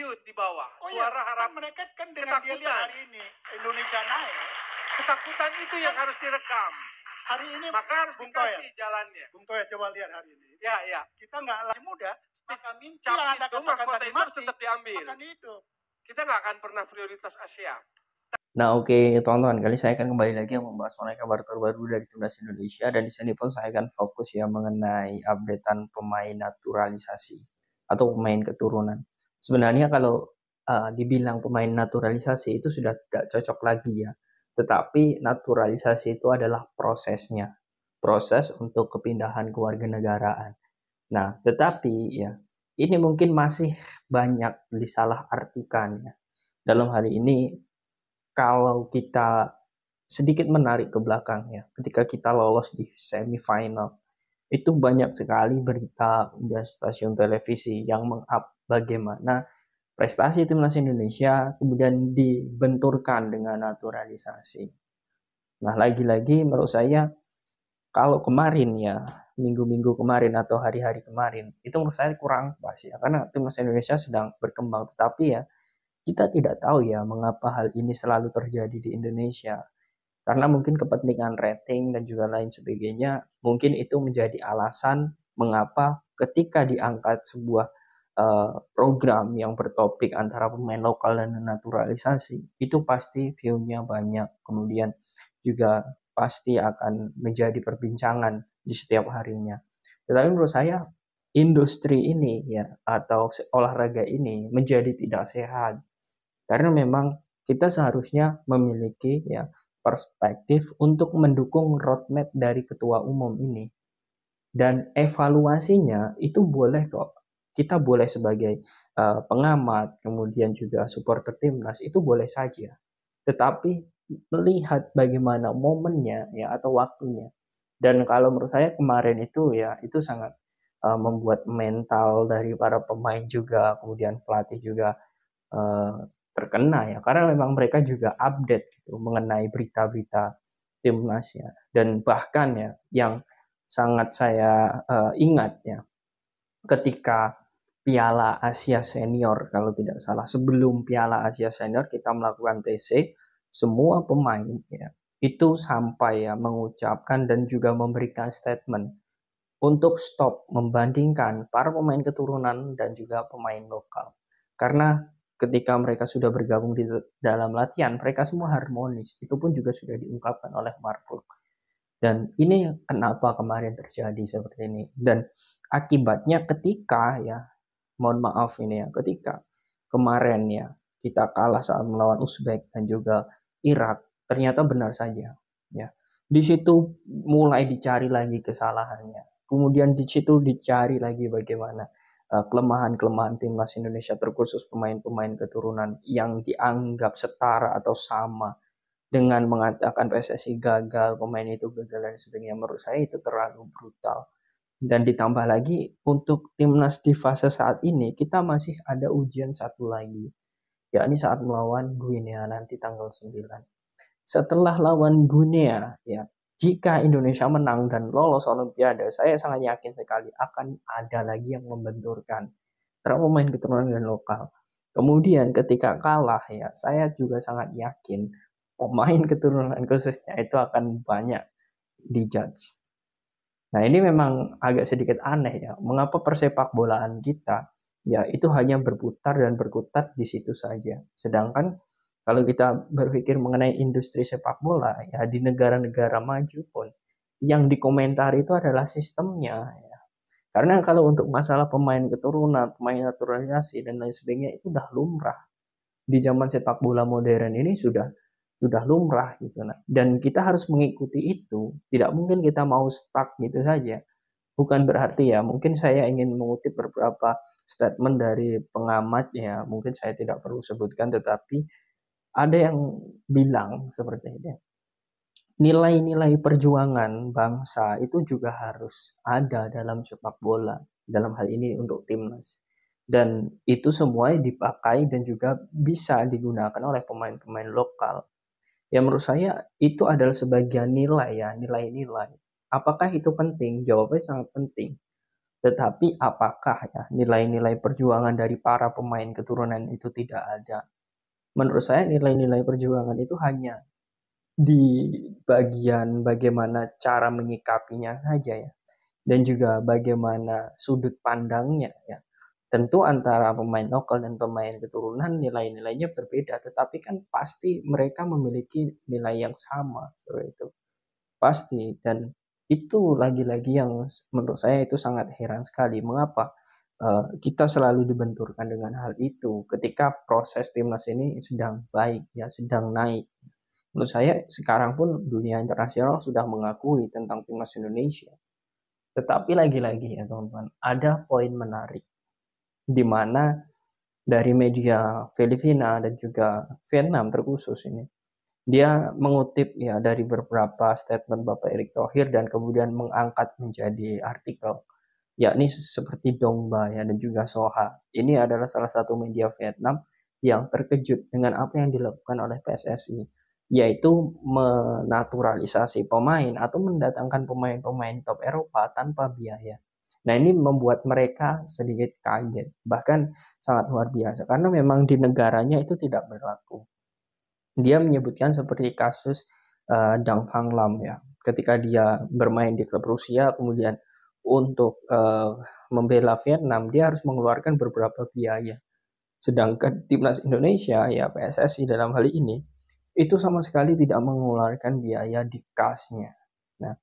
mute di bawah. Oh iya, Suara kan harap mereka kan dengan dia lihat hari ini Indonesia naik. ketakutan itu yang harus direkam. Hari ini Maka harus Bung dikasih Toya. jalannya. Bung Toya coba lihat hari ini. Ya. Kita nggak lagi muda, maka mimpi Cap yang Anda itu, katakan mahkota tadi itu harus mati, tetap diambil. akan hidup. Kita nggak akan pernah prioritas Asia. Nah, oke, teman-teman, kali saya akan kembali lagi membahas mengenai kabar terbaru dari timnas Indonesia, dan di sini pun saya akan fokus ya mengenai updatean pemain naturalisasi atau pemain keturunan. Sebenarnya kalau dibilang pemain naturalisasi itu sudah tidak cocok lagi ya. Tetapi naturalisasi itu adalah prosesnya, proses untuk kepindahan kewarganegaraan. Nah, tetapi ya ini mungkin masih banyak disalahartikan ya. Dalam hal ini, kalau kita sedikit menarik ke belakang ya, ketika kita lolos di semifinal, itu banyak sekali berita dan stasiun televisi yang meng-up bagaimana prestasi timnas Indonesia kemudian dibenturkan dengan naturalisasi. Nah, lagi-lagi menurut saya kalau kemarin ya, minggu-minggu kemarin atau hari-hari kemarin, itu menurut saya kurang pas ya, karena timnas Indonesia sedang berkembang, tetapi ya kita tidak tahu ya mengapa hal ini selalu terjadi di Indonesia. Karena mungkin kepentingan rating dan juga lain sebagainya, mungkin itu menjadi alasan mengapa ketika diangkat sebuah program yang bertopik antara pemain lokal dan naturalisasi, itu pasti view-nya banyak. Kemudian juga pasti akan menjadi perbincangan di setiap harinya. Tetapi menurut saya industri ini ya atau olahraga ini menjadi tidak sehat. Karena memang kita seharusnya memiliki ya perspektif untuk mendukung roadmap dari ketua umum ini. Dan evaluasinya itu boleh kok. Kita boleh sebagai pengamat, kemudian juga supporter timnas, itu boleh saja. Tetapi melihat bagaimana momennya ya atau waktunya. Dan kalau menurut saya kemarin itu ya itu sangat membuat mental dari para pemain juga, kemudian pelatih juga terkena ya, karena memang mereka juga update gitu mengenai berita-berita timnas ya. Dan bahkan ya yang sangat saya ingat ya, ketika Piala Asia Senior kalau tidak salah, sebelum Piala Asia Senior kita melakukan TC, semua pemain ya itu sampai ya mengucapkan dan juga memberikan statement untuk stop membandingkan para pemain keturunan dan juga pemain lokal. Karena ketika mereka sudah bergabung di dalam latihan, mereka semua harmonis. Itu pun juga sudah diungkapkan oleh Mark Klok. Dan ini kenapa kemarin terjadi seperti ini. Dan akibatnya ketika ya, mohon maaf ini ya, ketika kemarin ya kita kalah saat melawan Uzbek dan juga Irak, ternyata benar saja ya. Di situ mulai dicari lagi kesalahannya. Kemudian di situ dicari lagi bagaimana kelemahan-kelemahan timnas Indonesia, terkhusus pemain-pemain keturunan yang dianggap setara atau sama, dengan mengatakan PSSI gagal, pemain itu gagal dan sebagainya. Menurut saya itu terlalu brutal. Dan ditambah lagi untuk timnas di fase saat ini kita masih ada ujian satu lagi, yakni saat melawan Guinea nanti tanggal 9. Setelah lawan Guinea ya, jika Indonesia menang dan lolos Olimpiade, saya sangat yakin sekali akan ada lagi yang membenturkan antara pemain keturunan dan lokal. Kemudian ketika kalah ya, saya juga sangat yakin pemain keturunan khususnya itu akan banyak dijudge. Nah, ini memang agak sedikit aneh ya. Mengapa persepak bolaan kita ya itu hanya berputar dan berkutat di situ saja. Sedangkan kalau kita berpikir mengenai industri sepak bola ya di negara-negara maju pun yang dikomentari itu adalah sistemnya ya. Karena kalau untuk masalah pemain keturunan, pemain naturalisasi dan lain sebagainya itu udah lumrah. Di zaman sepak bola modern ini sudah lumrah gitu. Nah, dan kita harus mengikuti itu. Tidak mungkin kita mau stuck gitu saja. Bukan berarti ya, mungkin saya ingin mengutip beberapa statement dari pengamat ya, mungkin saya tidak perlu sebutkan, tetapi ada yang bilang seperti ini. Nilai-nilai perjuangan bangsa itu juga harus ada dalam sepak bola, dalam hal ini untuk timnas. Dan itu semua dipakai dan juga bisa digunakan oleh pemain-pemain lokal. Ya menurut saya itu adalah sebagian nilai ya, nilai-nilai. Apakah itu penting? Jawabannya sangat penting. Tetapi apakah ya nilai-nilai perjuangan dari para pemain keturunan itu tidak ada? Menurut saya nilai-nilai perjuangan itu hanya di bagian bagaimana cara menyikapinya saja ya. Dan juga bagaimana sudut pandangnya ya. Tentu antara pemain lokal dan pemain keturunan nilai-nilainya berbeda, tetapi kan pasti mereka memiliki nilai yang sama seperti itu. Pasti, dan itu lagi-lagi yang menurut saya itu sangat heran sekali. Mengapa kita selalu dibenturkan dengan hal itu ketika proses timnas ini sedang baik ya, sedang naik. Menurut saya sekarang pun dunia internasional sudah mengakui tentang timnas Indonesia. Tetapi lagi-lagi ya teman-teman, ada poin menarik di mana dari media Filipina dan juga Vietnam terkhusus ini, dia mengutip ya dari beberapa statement Bapak Erick Thohir dan kemudian mengangkat menjadi artikel, yakni seperti Dongba ya dan juga Soha. Ini adalah salah satu media Vietnam yang terkejut dengan apa yang dilakukan oleh PSSI, yaitu menaturalisasi pemain atau mendatangkan pemain-pemain top Eropa tanpa biaya. Nah, ini membuat mereka sedikit kaget, bahkan sangat luar biasa, karena memang di negaranya itu tidak berlaku. Dia menyebutkan seperti kasus Dang Fang Lam ya, ketika dia bermain di klub Rusia, kemudian untuk membela Vietnam, dia harus mengeluarkan beberapa biaya. Sedangkan timnas Indonesia, ya PSSI dalam hal ini, itu sama sekali tidak mengeluarkan biaya di kasnya. Nah,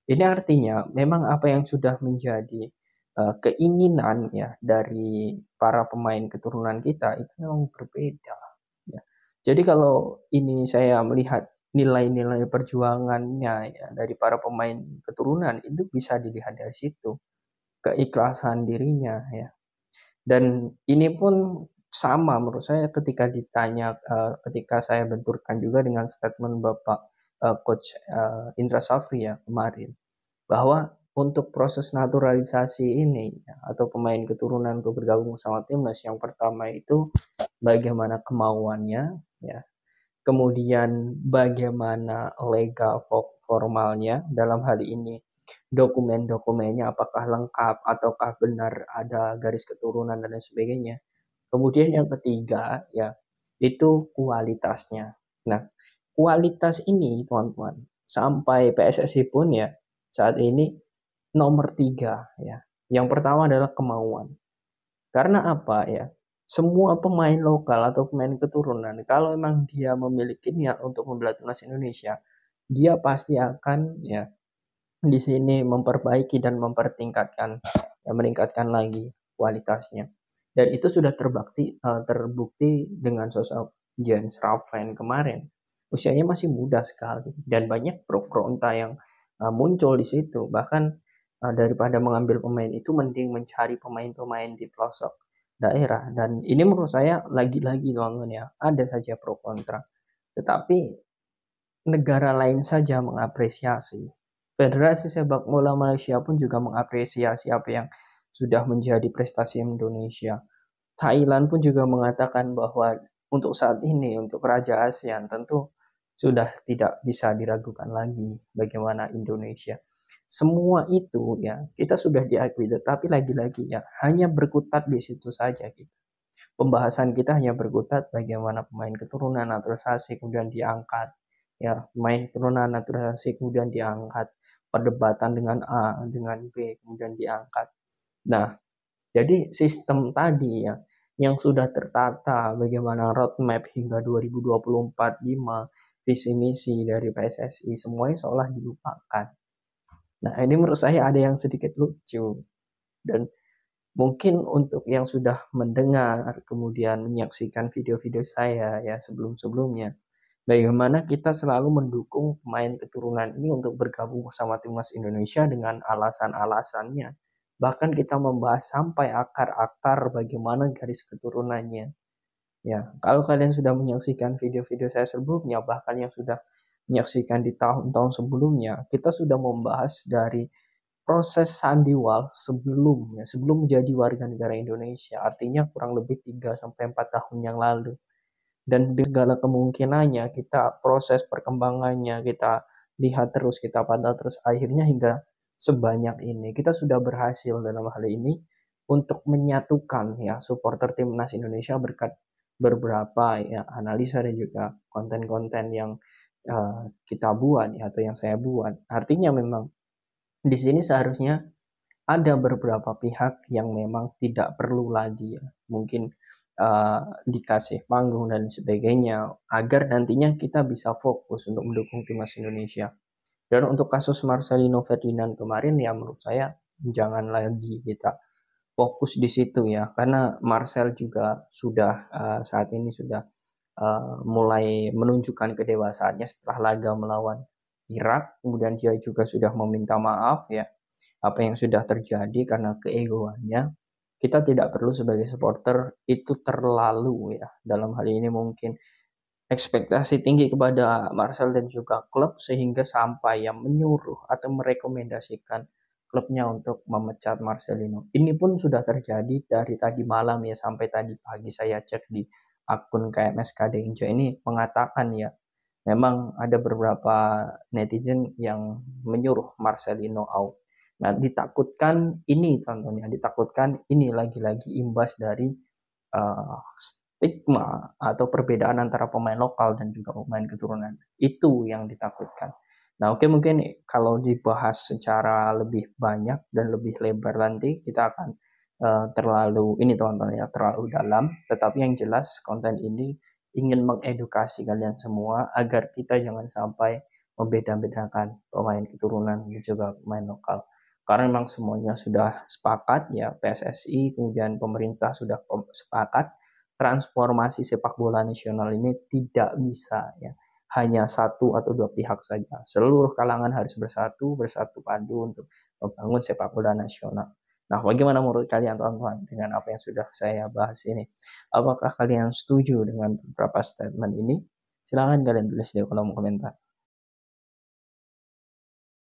ini artinya memang apa yang sudah menjadi keinginan ya dari para pemain keturunan kita itu memang berbeda. Ya. Jadi kalau ini saya melihat nilai-nilai perjuangannya ya dari para pemain keturunan itu bisa dilihat dari situ, keikhlasan dirinya ya. Dan ini pun sama menurut saya ketika ditanya, ketika saya benturkan juga dengan statement Bapak Coach Indra Safri ya kemarin, bahwa untuk proses naturalisasi ini ya, atau pemain keturunan untuk bergabung sama timnas, yang pertama itu bagaimana kemauannya ya, kemudian bagaimana legal formalnya, dalam hal ini dokumen-dokumennya apakah lengkap ataukah benar ada garis keturunan dan lain sebagainya. Kemudian yang ketiga ya itu kualitasnya. Nah, kualitas ini teman-teman sampai PSSI pun ya saat ini nomor 3 ya. Yang pertama adalah kemauan. Karena apa ya? Semua pemain lokal atau pemain keturunan, kalau memang dia memiliki niat untuk membela timnas Indonesia, dia pasti akan ya di sini memperbaiki dan mempertingkatkan, ya, meningkatkan lagi kualitasnya. Dan itu sudah terbukti dengan sosok Jens Raffen kemarin. Usianya masih muda sekali dan banyak pro-kontra yang muncul di situ. Bahkan daripada mengambil pemain itu mending mencari pemain-pemain di pelosok daerah. Dan ini menurut saya lagi-lagi teman-teman ya, ada saja pro kontra. Tetapi negara lain saja mengapresiasi. Federasi Sepak Bola Malaysia pun juga mengapresiasi apa yang sudah menjadi prestasi Indonesia. Thailand pun juga mengatakan bahwa untuk saat ini, untuk Raja ASEAN tentu sudah tidak bisa diragukan lagi bagaimana Indonesia. Semua itu ya kita sudah diakui, tetapi lagi-lagi ya hanya berkutat di situ saja kita. Pembahasan kita hanya berkutat bagaimana pemain keturunan naturalisasi kemudian diangkat. Ya, pemain keturunan naturalisasi kemudian diangkat. Perdebatan dengan A, dengan B kemudian diangkat. Nah, jadi sistem tadi ya yang sudah tertata bagaimana roadmap hingga 2024-5 visi misi dari PSSI semuanya seolah dilupakan. Nah, ini menurut saya ada yang sedikit lucu. Dan mungkin untuk yang sudah mendengar kemudian menyaksikan video-video saya ya sebelum-sebelumnya, bagaimana kita selalu mendukung pemain keturunan ini untuk bergabung bersama timnas Indonesia dengan alasan-alasannya. Bahkan kita membahas sampai akar-akar bagaimana garis keturunannya. Ya, kalau kalian sudah menyaksikan video-video saya sebelumnya, bahkan yang sudah menyaksikan di tahun-tahun sebelumnya, kita sudah membahas dari proses Sandiwal sebelum menjadi warga negara Indonesia, artinya kurang lebih 3 sampai 4 tahun yang lalu. Dan dengan segala kemungkinannya kita proses perkembangannya, kita lihat terus, kita pantau terus, akhirnya hingga sebanyak ini. Kita sudah berhasil dalam hal ini untuk menyatukan ya supporter timnas Indonesia berkat beberapa ya analisa dan juga konten-konten yang kita buat ya atau yang saya buat. Artinya memang di sini seharusnya ada beberapa pihak yang memang tidak perlu lagi ya mungkin dikasih panggung dan sebagainya agar nantinya kita bisa fokus untuk mendukung timnas Indonesia. Dan untuk kasus Marcelino Ferdinand kemarin ya menurut saya jangan lagi kita fokus di situ ya karena Marcel juga sudah saat ini sudah mulai menunjukkan kedewasaannya setelah laga melawan Irak, kemudian dia juga sudah meminta maaf ya apa yang sudah terjadi karena keegoannya. Kita tidak perlu sebagai supporter itu terlalu ya dalam hal ini mungkin ekspektasi tinggi kepada Marcel dan juga klub sehingga sampai yang menyuruh atau merekomendasikan klubnya untuk memecat Marcelino. Ini pun sudah terjadi dari tadi malam ya sampai tadi pagi saya cek di akun KMSKD Inja ini mengatakan ya memang ada beberapa netizen yang menyuruh Marcelino out. Nah, ditakutkan ini contohnya, ditakutkan ini lagi-lagi imbas dari stigma atau perbedaan antara pemain lokal dan juga pemain keturunan. Itu yang ditakutkan. Nah, oke mungkin kalau dibahas secara lebih banyak dan lebih lebar nanti kita akan terlalu ini teman-teman ya terlalu dalam. Tetapi yang jelas konten ini ingin mengedukasi kalian semua agar kita jangan sampai membeda-bedakan pemain keturunan dan juga pemain lokal. Karena memang semuanya sudah sepakat ya PSSI kemudian pemerintah sudah sepakat transformasi sepak bola nasional ini tidak bisa ya hanya satu atau dua pihak saja. Seluruh kalangan harus bersatu padu untuk membangun sepak bola nasional. Nah, bagaimana menurut kalian teman-teman dengan apa yang sudah saya bahas ini? Apakah kalian setuju dengan beberapa statement ini? Silahkan kalian tulis di kolom komentar.